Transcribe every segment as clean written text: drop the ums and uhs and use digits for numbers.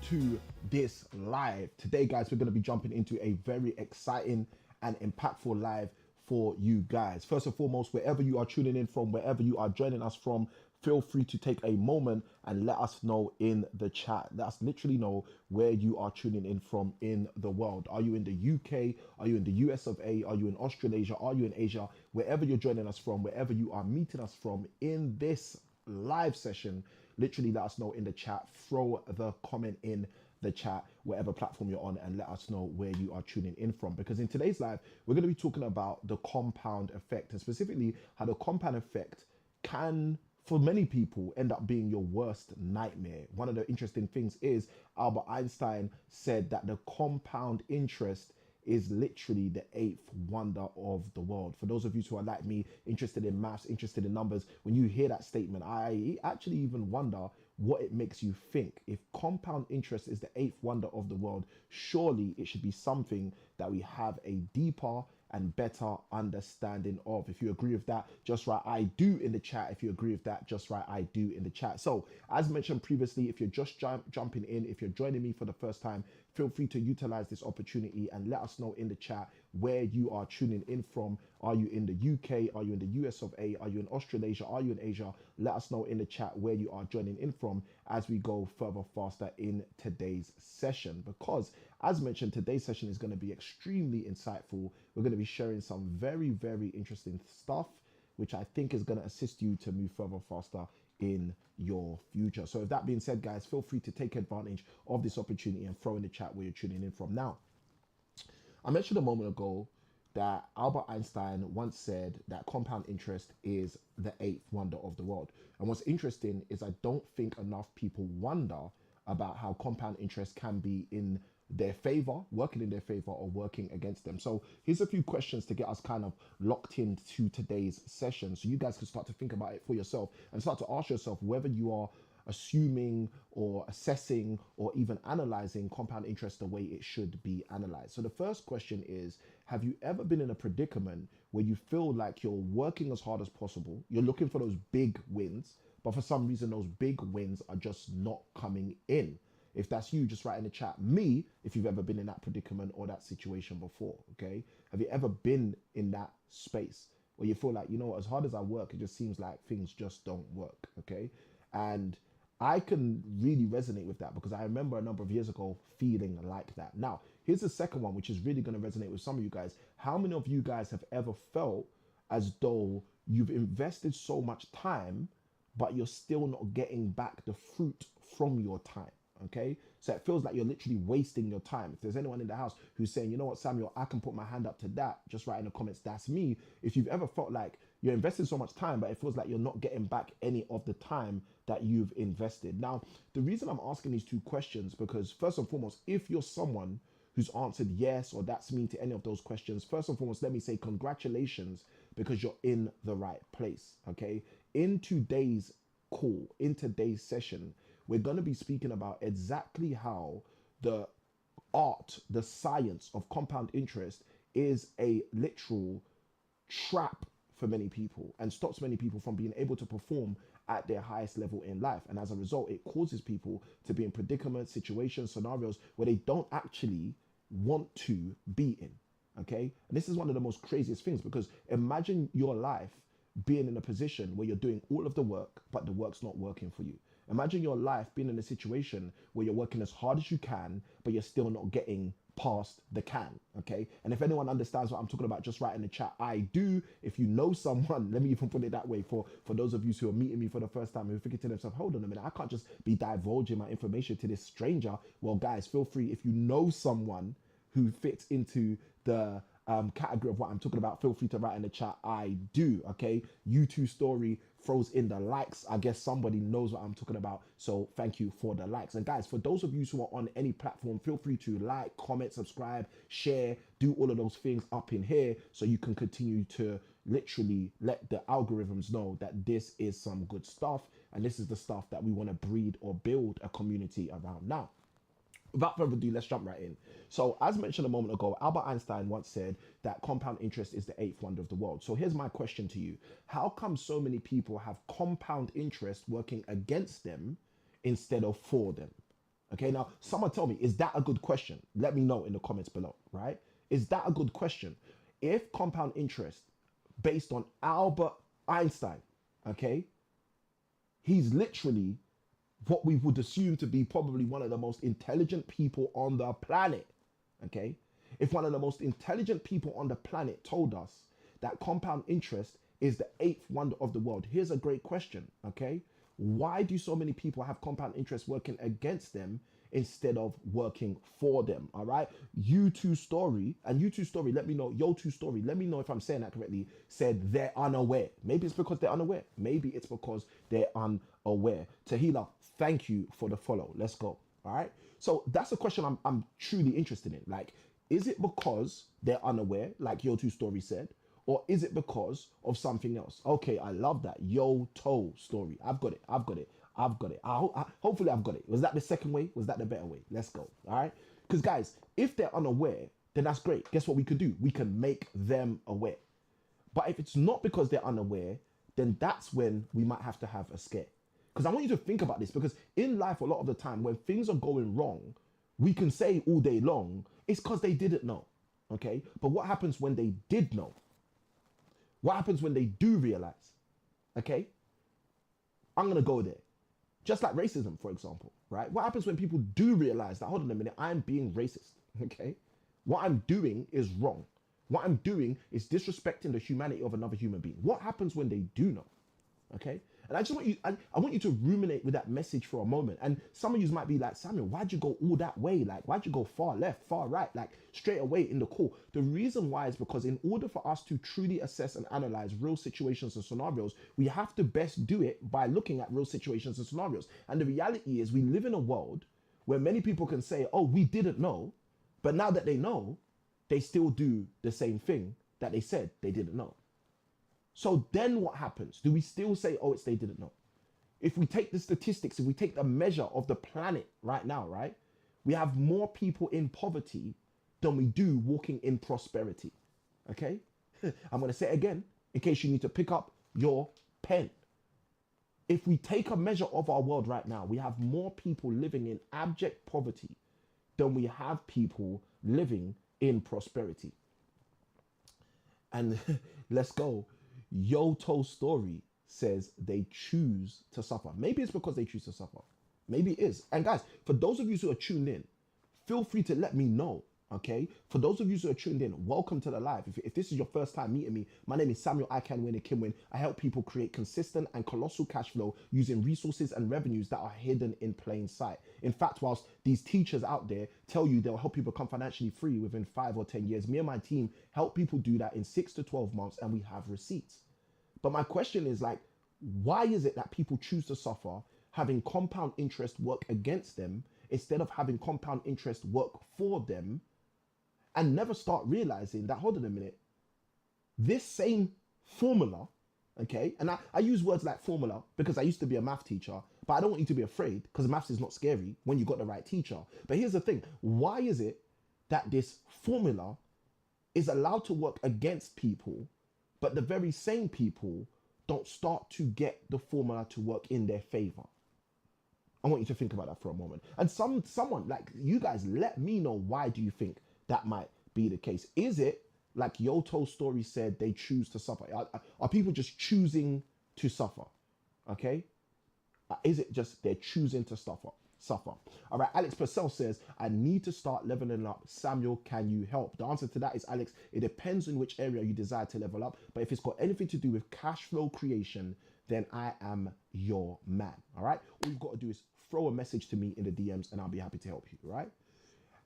to this live. Today, guys, we're going to be jumping into a very exciting and impactful live for you guys. First and foremost, wherever you are tuning in from, wherever you are joining us from, feel free to take a moment and let us know in the chat. Let us literally know where you are tuning in from in the world. Are you in the UK? Are you in the US of A? Are you in Australasia? Are you in Asia? Wherever you're joining us from, wherever you are meeting us from in this live session, literally let us know in the chat. Throw the comment in the chat, whatever platform you're on, and let us know where you are tuning in from. Because in today's live, we're going to be talking about the compound effect, and specifically how the compound effect can, for many people, end up being your worst nightmare. One of the interesting things is Albert Einstein said that the compound interest is literally the eighth wonder of the world. For those of you who are like me, interested in maths, interested in numbers, when you hear that statement, I actually even wonder what it makes you think. If compound interest is the eighth wonder of the world, surely it should be something that we have a deeper and better understanding of. If you agree with that, just write I do in the chat. If you agree with that, just write I do in the chat. So as mentioned previously, if you're just jumping in, if you're joining me for the first time, feel free to utilize this opportunity and let us know in the chat where you are tuning in from. Are you in the UK? Are you in the US of A? Are you in Australasia? Are you in Asia? Let us know in the chat where you are joining in from as we go further faster in today's session. Because as mentioned, today's session is going to be extremely insightful. We're going to be sharing some very, very interesting stuff, which I think is going to assist you to move further faster in your future. So with that being said, guys, feel free to take advantage of this opportunity and throw in the chat where you're tuning in from. Now, I mentioned a moment ago that Albert Einstein once said that compound interest is the eighth wonder of the world. And what's interesting is I don't think enough people wonder about how compound interest can be in their favor, working in their favor, or working against them. So here's a few questions to get us kind of locked into today's session, so you guys can start to think about it for yourself and start to ask yourself whether you are assuming or assessing or even analyzing compound interest the way it should be analyzed. So the first question is, have you ever been in a predicament where you feel like you're working as hard as possible, you're looking for those big wins, but for some reason those big wins are just not coming in? If that's you, just write in the chat me if you've ever been in that predicament or that situation before. Okay, have you ever been in that space where you feel like, you know, as hard as I work, it just seems like things just don't work? Okay, and I can really resonate with that because I remember a number of years ago feeling like that. Now, here's the second one, which is really going to resonate with some of you guys. How many of you guys have ever felt as though you've invested so much time, but you're still not getting back the fruit from your time? Okay, so it feels like you're literally wasting your time. If there's anyone in the house who's saying, you know what, Samuel, I can put my hand up to that, just write in the comments, that's me. If you've ever felt like you're investing so much time, but it feels like you're not getting back any of the time that you've invested. Now, the reason I'm asking these two questions, because first and foremost, if you're someone who's answered yes or that's me to any of those questions, first and foremost, let me say congratulations, because you're in the right place. Okay, in today's call, in today's session, we're going to be speaking about exactly how the art, the science of compound interest is a literal trap for many people and stops many people from being able to perform at their highest level in life. And as a result, it causes people to be in predicaments, situations, scenarios where they don't actually want to be in. Okay. And this is one of the most craziest things, because imagine your life being in a position where you're doing all of the work, but the work's not working for you. Imagine your life being in a situation where you're working as hard as you can, but you're still not getting past the can. Okay. And if anyone understands what I'm talking about, just write in the chat I do. If you know someone, let me even put it that way, for those of you who are meeting me for the first time, who are thinking to themselves, hold on a minute, I can't just be divulging my information to this stranger. Well, guys, feel free, if you know someone who fits into the category of what I'm talking about, feel free to write in the chat I do. Okay, YouTube story throws in the likes. I guess somebody knows what I'm talking about, so thank you for the likes. And guys, for those of you who are on any platform, feel free to like, comment, subscribe, share, do all of those things up in here, so you can continue to literally let the algorithms know that this is some good stuff, and this is the stuff that we want to breed or build a community around. Now, without further ado, let's jump right in. So as mentioned a moment ago, Albert Einstein once said that compound interest is the eighth wonder of the world. So here's my question to you. How come so many people have compound interest working against them instead of for them? Okay, now someone tell me, is that a good question? Let me know in the comments below, right? Is that a good question? If compound interest, based on Albert Einstein, okay, he's literally what we would assume to be probably one of the most intelligent people on the planet, okay? If one of the most intelligent people on the planet told us that compound interest is the eighth wonder of the world, here's a great question, okay? Why do so many people have compound interest working against them instead of working for them? All right. U2 story, and U2 story, let me know. Yo2 story, let me know if I'm saying that correctly. Said they're unaware. Maybe it's because they're unaware. Maybe it's because they're unaware. Tahila, thank you for the follow. Let's go. All right. So that's a question I'm truly interested in. Like, is it because they're unaware, like Yo2 story said? Or is it because of something else? Okay, I love that. Yo-to story. I've got it. I've got it. I've got it. Hopefully I've got it. Was that the second way? Was that the better way? Let's go. All right. Because guys, if they're unaware, then that's great. Guess what we could do? We can make them aware. But if it's not because they're unaware, then that's when we might have to have a scare. Because I want you to think about this, because in life, a lot of the time when things are going wrong, we can say all day long, it's because they didn't know. Okay. But what happens when they did know? What happens when they do realize? Okay, I'm going to go there. Just like racism, for example, right? What happens when people do realize that, hold on a minute, I'm being racist, okay? What I'm doing is wrong. What I'm doing is disrespecting the humanity of another human being. What happens when they do know? Okay? And I just want you, I want you to ruminate with that message for a moment. And some of you might be like, Samuel, why'd you go all that way? Like, why'd you go far left, far right, like straight away in the call? The reason why is because in order for us to truly assess and analyze real situations and scenarios, we have to best do it by looking at real situations and scenarios. And the reality is we live in a world where many people can say, oh, we didn't know. But now that they know, they still do the same thing that they said they didn't know. So then what happens? Do we still say, oh, it's they didn't know? If we take the statistics, if we take the measure of the planet right now, right? We have more people in poverty than we do walking in prosperity. Okay? I'm going to say it again in case you need to pick up your pen. If we take a measure of our world right now, we have more people living in abject poverty than we have people living in prosperity. And let's go. Yoto story says they choose to suffer. Maybe it's because they choose to suffer. Maybe it is. And guys, for those of you who are tuned in, feel free to let me know. Okay. For those of you who are tuned in, welcome to the live. If this is your first time meeting me, my name is Samuel Kimwin. I help people create consistent and colossal cash flow using resources and revenues that are hidden in plain sight. In fact, whilst these teachers out there tell you they'll help you become financially free within 5 or 10 years, me and my team help people do that in 6 to 12 months, and we have receipts. But my question is, like, why is it that people choose to suffer having compound interest work against them instead of having compound interest work for them, and never start realizing that, hold on a minute, this same formula, okay, and I use words like formula because I used to be a math teacher, but I don't want you to be afraid because maths is not scary when you got the right teacher. But here's the thing, why is it that this formula is allowed to work against people, but the very same people don't start to get the formula to work in their favor? I want you to think about that for a moment. And someone like you guys, let me know, why do you think that might be the case? Is it like Yoto's story said, they choose to suffer? Are people just choosing to suffer? Okay. Is it just they're choosing to suffer? All right. Alex Purcell says, I need to start leveling up. Samuel, can you help? The answer to that is, Alex, it depends on which area you desire to level up. But if it's got anything to do with cash flow creation, then I am your man. All right. All you've got to do is throw a message to me in the DMs and I'll be happy to help you. Right.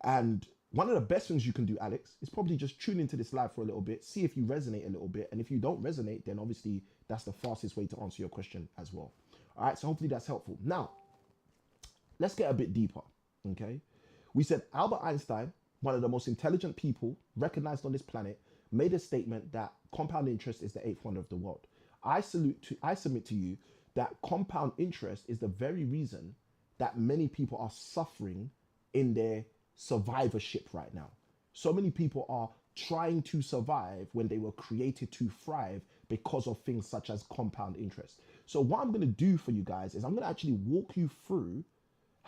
And one of the best things you can do, Alex, is probably just tune into this live for a little bit, see if you resonate a little bit. And if you don't resonate, then obviously that's the fastest way to answer your question as well. All right. So hopefully that's helpful. Now, let's get a bit deeper. Okay. We said Albert Einstein, one of the most intelligent people recognized on this planet, made a statement that compound interest is the eighth wonder of the world. I submit to you that compound interest is the very reason that many people are suffering in their survivorship right now. So many people are trying to survive when they were created to thrive because of things such as compound interest. So what I'm going to do for you guys is I'm going to actually walk you through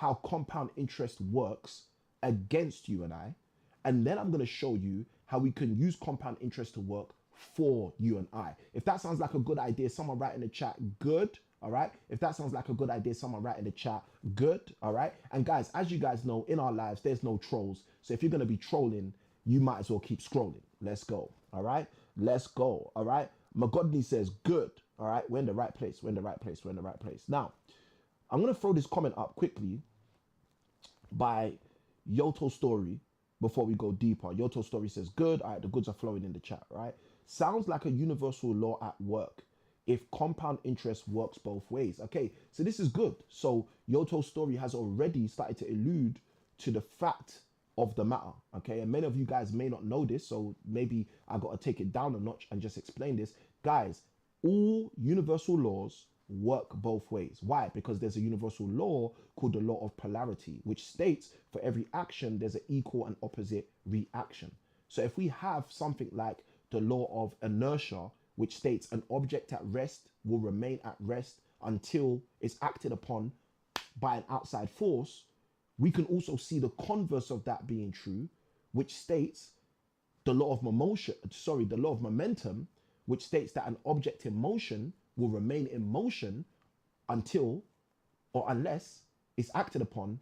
how compound interest works against you and I. And then I'm going to show you how we can use compound interest to work for you and I. If that sounds like a good idea, someone write in the chat, good. All right. If that sounds like a good idea, someone write in the chat, good. All right. And guys, as you guys know, in our lives, there's no trolls. So if you're going to be trolling, you might as well keep scrolling. Let's go. All right. Let's go. All right. Magodny says, good. All right. We're in the right place. We're in the right place. We're in the right place. Now, I'm going to throw this comment up quickly by Yoto Story before we go deeper. Yoto Story says, good. All right. The goods are flowing in the chat. Right. Sounds like a universal law at work if compound interest works both ways. Okay. So this is good. So Yoto Story has already started to allude to the fact of the matter. Okay. And many of you guys may not know this. So maybe I got to take it down a notch and just explain this. Guys, all universal laws work both ways. Why? Because there's a universal law called the law of polarity, which states for every action, there's an equal and opposite reaction. So if we have something like the law of inertia, which states an object at rest will remain at rest until it's acted upon by an outside force, we can also see the converse of that being true, which states the law of the law of momentum, which states that an object in motion will remain in motion until or unless it's acted upon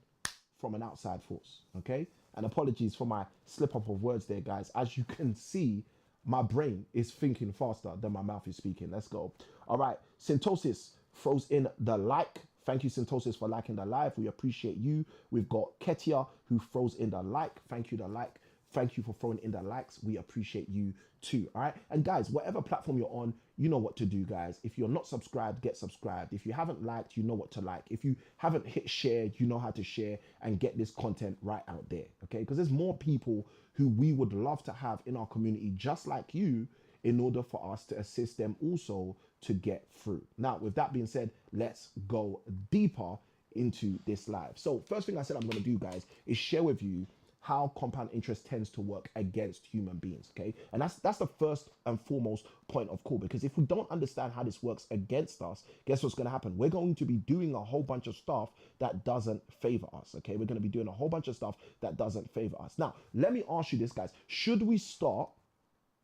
from an outside force. Okay. And apologies for my slip up of words there, guys. As you can see, my brain is thinking faster than my mouth is speaking. Let's go. All right. Syntosis throws in the like. Thank you, Syntosis, for liking the live. We appreciate you. We've got Ketia who throws in the like. Thank you, the like. Thank you for throwing in the likes. We appreciate you too. All right. And guys, whatever platform you're on, you know what to do, guys. If you're not subscribed, get subscribed. If you haven't liked, you know what to like. If you haven't hit share, you know how to share and get this content right out there. Okay. Because there's more people who we would love to have in our community, just like you, in order for us to assist them also to get through. Now, with that being said, let's go deeper into this live. So first thing I said I'm going to do, guys, is share with you how compound interest tends to work against human beings. Okay. And that's the first and foremost point of call, because if we don't understand how this works against us, guess what's going to happen? We're going to be doing a whole bunch of stuff that doesn't favor us. Okay. We're going to be doing a whole bunch of stuff that doesn't favor us. Now, let me ask you this, guys. Should we start?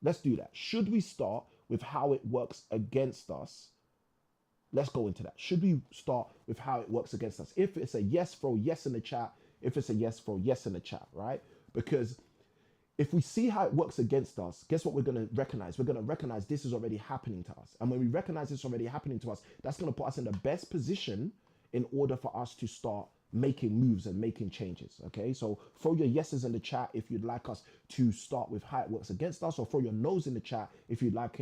Let's do that. Should we start with how it works against us? Let's go into that. Should we start with how it works against us? If it's a yes, throw yes in the chat. If it's a yes, throw yes in the chat, right? Because if we see how it works against us, guess what we're going to recognize? We're going to recognize this is already happening to us. And when we recognize it's already happening to us, that's going to put us in the best position in order for us to start making moves and making changes. Okay, so throw your yeses in the chat if you'd like us to start with how it works against us, or throw your no's in the chat if you'd like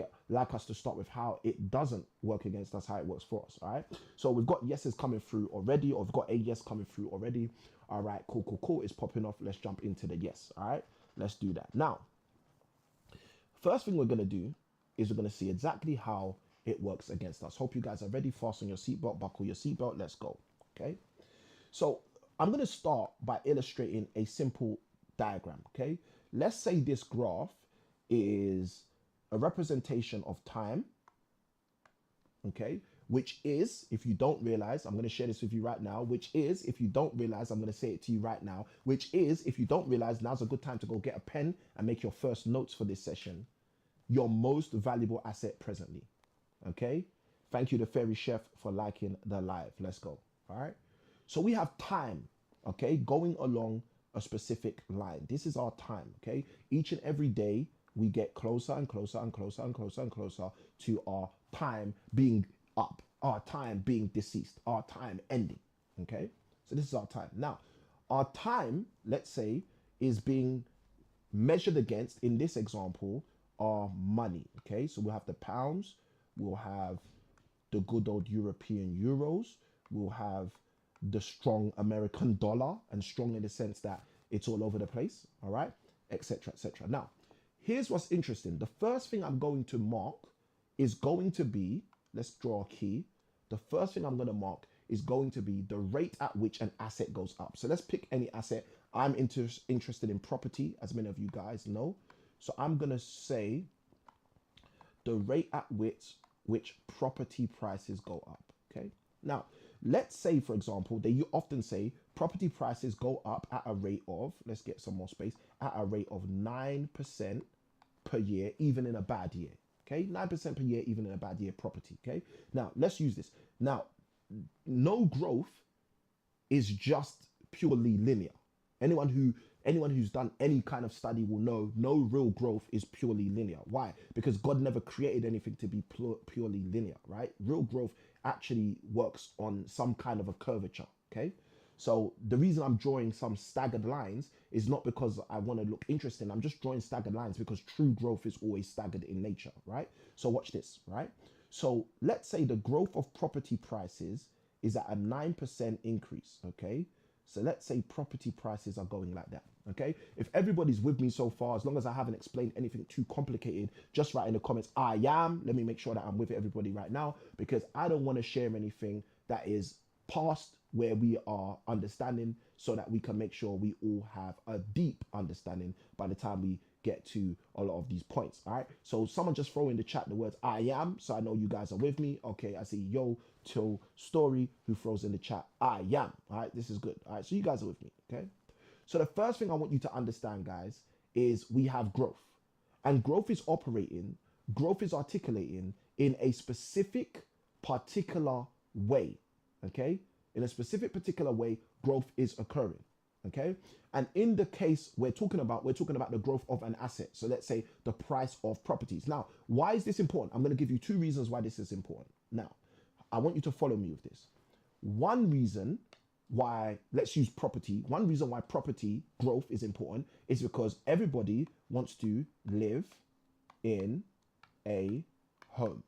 us to start with how it doesn't work against us, how it works for us. All right, so we've got yeses coming through already, or we've got a yes coming through already. All right, cool. It's popping off. Let's jump into the yes. All right, let's do that. Now, first thing we're going to do is we're going to see exactly how it works against us. Hope you guys are ready. Fasten your seatbelt, buckle your seatbelt. Let's go. Okay. So I'm going to start by illustrating a simple diagram. Okay. Let's say this graph is a representation of time. Okay. Which is, if you don't realize, I'm going to share this with you right now, which is, if you don't realize, I'm going to say it to you right now, which is, if you don't realize, now's a good time to go get a pen and make your first notes for this session. Your most valuable asset presently. Okay. Thank you to Fairy Chef for liking the live. Let's go. All right. So we have time, okay, going along a specific line. This is our time, okay? Each and every day, we get closer and closer and closer and closer and closer to our time being up, our time being deceased, our time ending, okay? So this is our time. Now, our time, let's say, is being measured against, in this example, our money, okay? So we'll have the pounds, we'll have the good old European euros, we'll have the strong American dollar, and strong in the sense that it's all over the place, all right, etc., etc. Now, here's what's interesting. The first thing I'm going to mark is going to be, let's draw a key. The first thing I'm going to mark is going to be the rate at which an asset goes up. So let's pick any asset. I'm interested in property, as many of you guys know. So I'm going to say the rate at which property prices go up, okay? Now, let's say, for example, you often say property prices go up at a rate of, let's get some more space, at a rate of 9% per year, even in a bad year. Okay, 9% per year, even in a bad year, property. Okay, now let's use this. Now, no growth is just purely linear. Anyone who's done any kind of study will know no real growth is purely linear. Why? Because God never created anything to be purely linear, right? Real growth actually works on some kind of a curvature. Okay, so the reason I'm drawing some staggered lines is not because I want to look interesting. I'm just drawing staggered lines because true growth is always staggered in nature, right? So watch this, right? So let's say the growth of property prices is at a 9% increase, okay? So let's say property prices are going like that, okay? If everybody's with me so far, as long as I haven't explained anything too complicated, just write in the comments, I am. Let me make sure that I'm with everybody right now, because I don't want to share anything that is past where we are understanding, so that we can make sure we all have a deep understanding by the time we get to a lot of these points. All right, so someone just throw in the chat the words I am, so I know you guys are with me. Okay, I see Yo Till Story who throws in the chat I am. All right, this is good. All right, so you guys are with me. Okay, so the first thing I want you to understand, guys, is we have growth, and growth is articulating in a specific particular way. Okay, in a specific particular way, growth is occurring. Okay, and in the case we're talking about the growth of an asset. So let's say the price of properties. Now, why is this important? I'm going to give you two reasons why this is important. Now, I want you to follow me with this. One reason why, let's use property. One reason why property growth is important is because everybody wants to live in a home.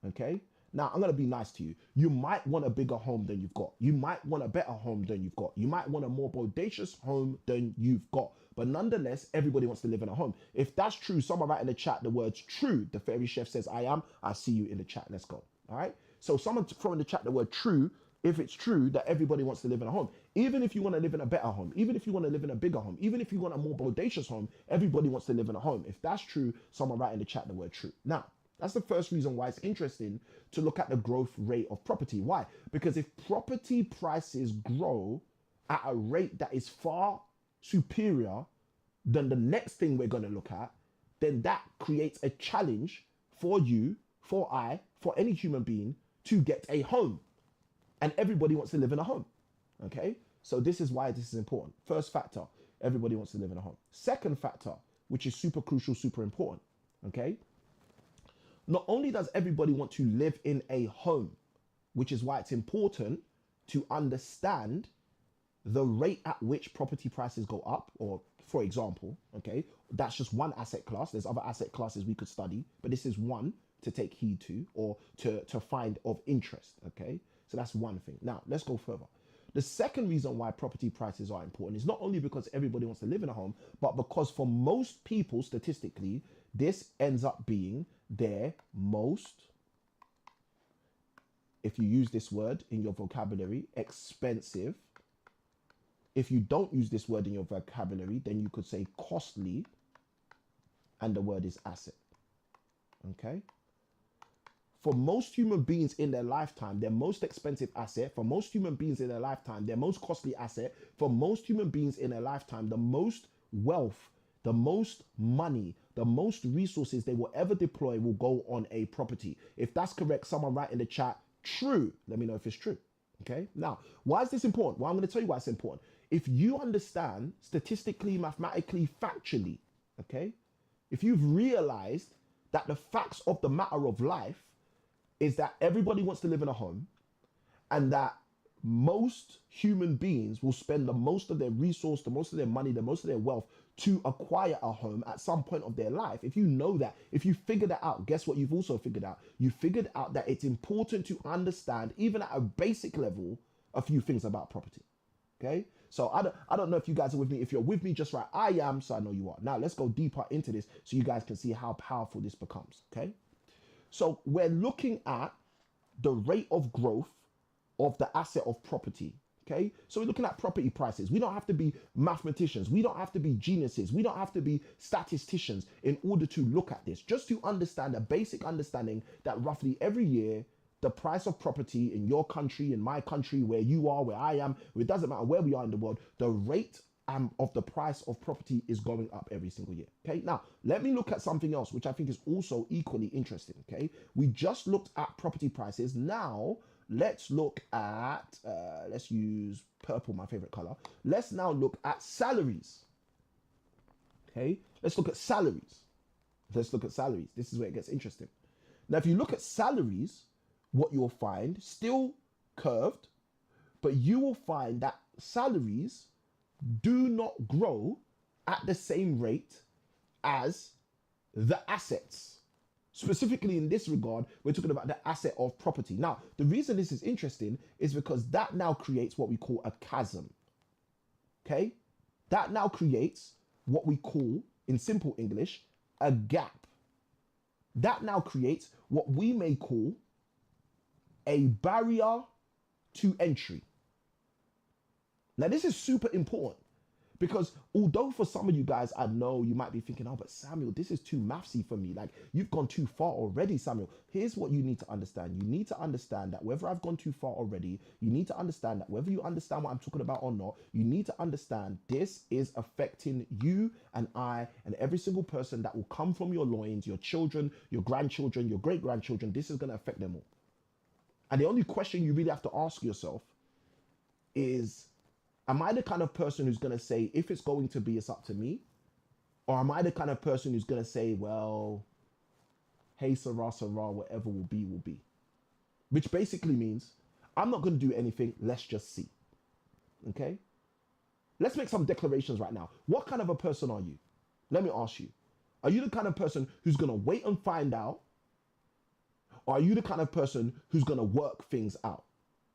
Okay. Now, I'm going to be nice to you. You might want a bigger home than you've got. You might want a better home than you've got. You might want a more bodacious home than you've got. But nonetheless, everybody wants to live in a home. If that's true, someone write in the chat the words true. The fairy chef says, I am. I see you in the chat. Let's go. All right. So someone throw in the chat the word true if it's true that everybody wants to live in a home. Even if you want to live in a better home, even if you want to live in a bigger home, even if you want a more bodacious home, everybody wants to live in a home. If that's true, someone write in the chat the word true. Now, that's the first reason why it's interesting to look at the growth rate of property. Why? Because if property prices grow at a rate that is far superior than the next thing we're going to look at, then that creates a challenge for you, for I, for any human being to get a home. And everybody wants to live in a home. Okay? So this is why this is important. First factor, everybody wants to live in a home. Second factor, which is super crucial, super important. Okay? Not only does everybody want to live in a home, which is why it's important to understand the rate at which property prices go up, or for example, okay, that's just one asset class. There's other asset classes we could study, but this is one to take heed to, or to find of interest, okay? So that's one thing. Now, let's go further. The second reason why property prices are important is not only because everybody wants to live in a home, but because for most people, statistically, this ends up being their most, if you use this word in your vocabulary, expensive. If you don't use this word in your vocabulary, then you could say costly, and the word is asset. Okay? For most human beings in their lifetime, their most expensive asset, for most human beings in their lifetime, their most costly asset, for most human beings in their lifetime, the most wealth, the most money, the most resources they will ever deploy will go on a property. If that's correct, someone write in the chat, true. Let me know if it's true. Okay. Now, why is this important? Well, I'm going to tell you why it's important. If you understand statistically, mathematically, factually, okay, if you've realized that the facts of the matter of life is that everybody wants to live in a home, and that most human beings will spend the most of their resource, the most of their money, the most of their wealth to acquire a home at some point of their life. If you know that, if you figure that out, guess what you've also figured out? You figured out that it's important to understand, even at a basic level, a few things about property. Okay? So I don't know if you guys are with me. If you're with me, just write I am, so I know you are. Now let's go deeper into this so you guys can see how powerful this becomes. Okay? So we're looking at the rate of growth of the asset of property. Okay, so we're looking at property prices. We don't have to be mathematicians. We don't have to be geniuses. We don't have to be statisticians in order to look at this. Just to understand a basic understanding that roughly every year the price of property in your country, in my country, where you are, where I am, it doesn't matter where we are in the world, the rate of the price of property is going up every single year. Okay, now let me look at something else, which I think is also equally interesting. Okay, we just looked at property prices. Now let's look at, let's use purple, my favorite color. Let's now look at salaries. Okay, let's look at salaries. Let's look at salaries. This is where it gets interesting. Now, if you look at salaries, what you'll find, still curved, but you will find that salaries do not grow at the same rate as the assets. Specifically in this regard, we're talking about the asset of property. Now, the reason this is interesting is because that now creates what we call a chasm. Okay? That now creates what we call, in simple English, a gap. That now creates what we may call a barrier to entry. Now, this is super important because although for some of you guys, I know you might be thinking, oh, but Samuel, this is too mathsy for me. Like, you've gone too far already, Samuel. Here's what you need to understand. You need to understand that whether I've gone too far already, you need to understand that whether you understand what I'm talking about or not, you need to understand this is affecting you and I and every single person that will come from your loins, your children, your grandchildren, your great-grandchildren. This is going to affect them all. And the only question you really have to ask yourself is, am I the kind of person who's going to say, if it's going to be, it's up to me? Or am I the kind of person who's going to say, well, hey, Sarah, whatever will be, will be. Which basically means I'm not going to do anything. Let's just see. Okay? Let's make some declarations right now. What kind of a person are you? Let me ask you. Are you the kind of person who's going to wait and find out? Or are you the kind of person who's going to work things out?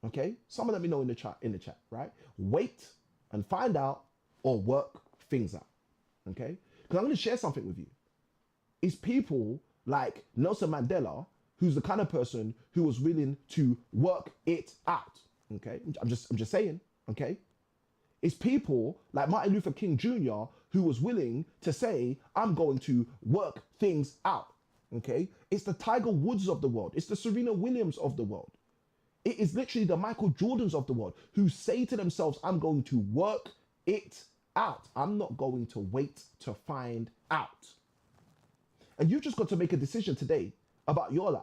Okay, someone let me know in the chat, right? Wait and find out or work things out. Okay, because I'm going to share something with you. It's people like Nelson Mandela, who's the kind of person who was willing to work it out. Okay, I'm just saying. Okay, it's people like Martin Luther King Jr. who was willing to say, I'm going to work things out. Okay, it's the Tiger Woods of the world. It's the Serena Williams of the world. It is literally the Michael Jordans of the world who say to themselves, I'm going to work it out. I'm not going to wait to find out. And you've just got to make a decision today about your life.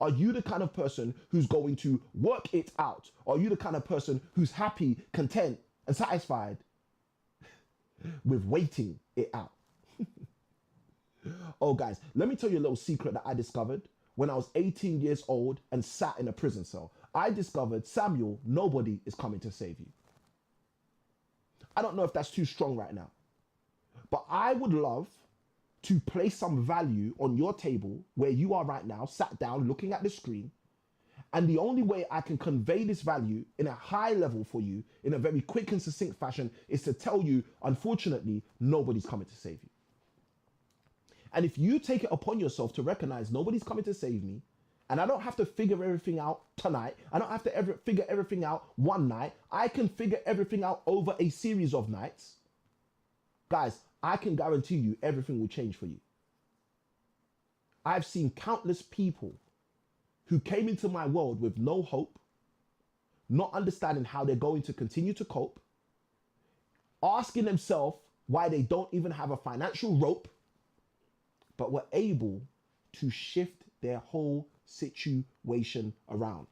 Are you the kind of person who's going to work it out? Or are you the kind of person who's happy, content, and satisfied with waiting it out? Oh, guys, let me tell you a little secret that I discovered when I was 18 years old and sat in a prison cell. I discovered, Samuel, nobody is coming to save you. I don't know if that's too strong right now, but I would love to place some value on your table where you are right now, sat down, looking at the screen. And the only way I can convey this value in a high level for you, in a very quick and succinct fashion, is to tell you, unfortunately, nobody's coming to save you. And if you take it upon yourself to recognize nobody's coming to save me, and I don't have to figure everything out tonight, I don't have to figure everything out one night, I can figure everything out over a series of nights, guys, I can guarantee you everything will change for you. I've seen countless people who came into my world with no hope, not understanding how they're going to continue to cope, asking themselves why they don't even have a financial rope, but were able to shift their whole situation around.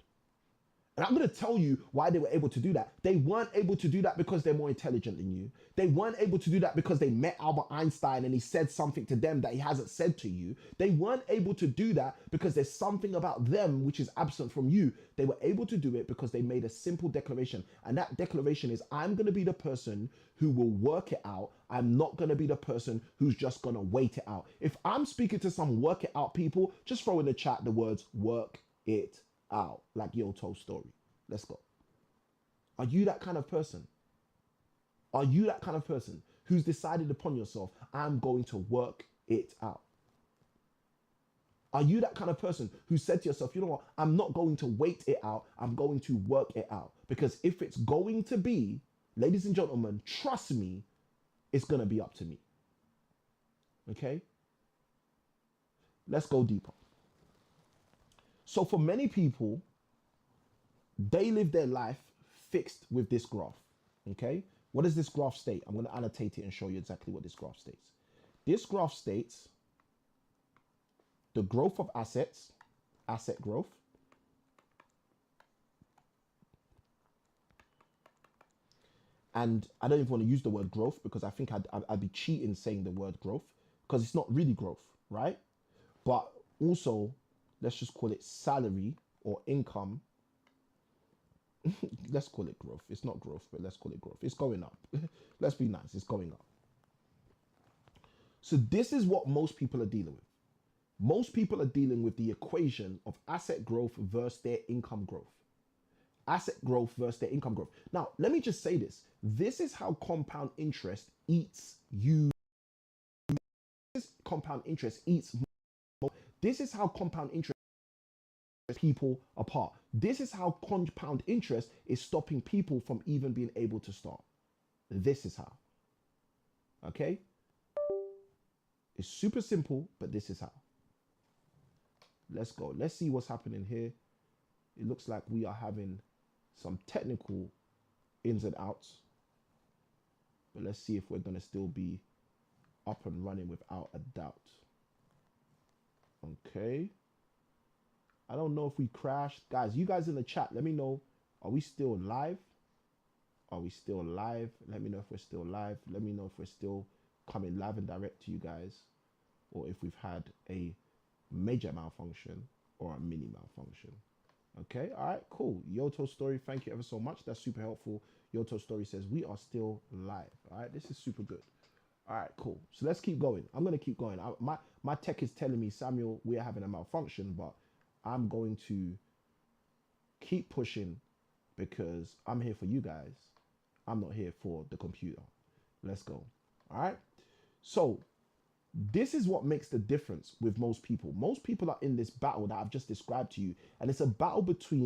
And I'm going to tell you why they were able to do that. They weren't able to do that because they're more intelligent than you. They weren't able to do that because they met Albert Einstein and he said something to them that he hasn't said to you. They weren't able to do that because there's something about them which is absent from you. They were able to do it because they made a simple declaration. And that declaration is, I'm going to be the person who will work it out. I'm not going to be the person who's just going to wait it out. If I'm speaking to some work it out people, just throw in the chat the words work it out, like Yo told story. Let's go. Are you that kind of person? Are you that kind of person who's decided upon yourself, I'm going to work it out? Are you that kind of person who said to yourself, you know what, I'm not going to wait it out, I'm going to work it out? Because if it's going to be, ladies and gentlemen, trust me, it's going to be up to me. Okay? Let's go deeper. So for many people, They live their life fixed with this graph. Okay, what does this graph state? I'm going to annotate it and show you exactly what this graph states. This graph states the growth of assets, asset growth, and I don't even want to use the word growth because I think I'd be cheating saying the word growth because it's not really growth, right? But also, let's just call it salary or income. Let's call it growth. It's not growth, but let's call it growth. It's going up. Let's be nice. It's going up. So this is what most people are dealing with. Most people are dealing with the equation of asset growth versus their income growth. Asset growth versus their income growth. Now, let me just say this. This is how compound interest eats you. This compound interest eats. This is how compound interest people apart. This is how compound interest is stopping people from even being able to start. This is how. Okay? It's super simple, but this is how. Let's go. Let's see what's happening here. It looks like we are having some technical ins and outs. But let's see if we're going to still be up and running without a doubt. Okay. I don't know if we crashed. Guys, you guys in the chat, let me know. Are we still live? Are we still live? Let me know if we're still live. Let me know if we're still coming live and direct to you guys, or if we've had a major malfunction or a mini malfunction. Okay, all right, cool. Yoto Story, thank you ever so much. That's super helpful. Yoto Story says we are still live. All right, this is super good. All right, cool. So let's keep going. I'm going to keep going. My tech is telling me, Samuel, we are having a malfunction, but I'm going to keep pushing because I'm here for you guys. I'm not here for the computer. Let's go. All right. So this is what makes the difference with most people. Most people are in this battle that I've just described to you, and it's a battle between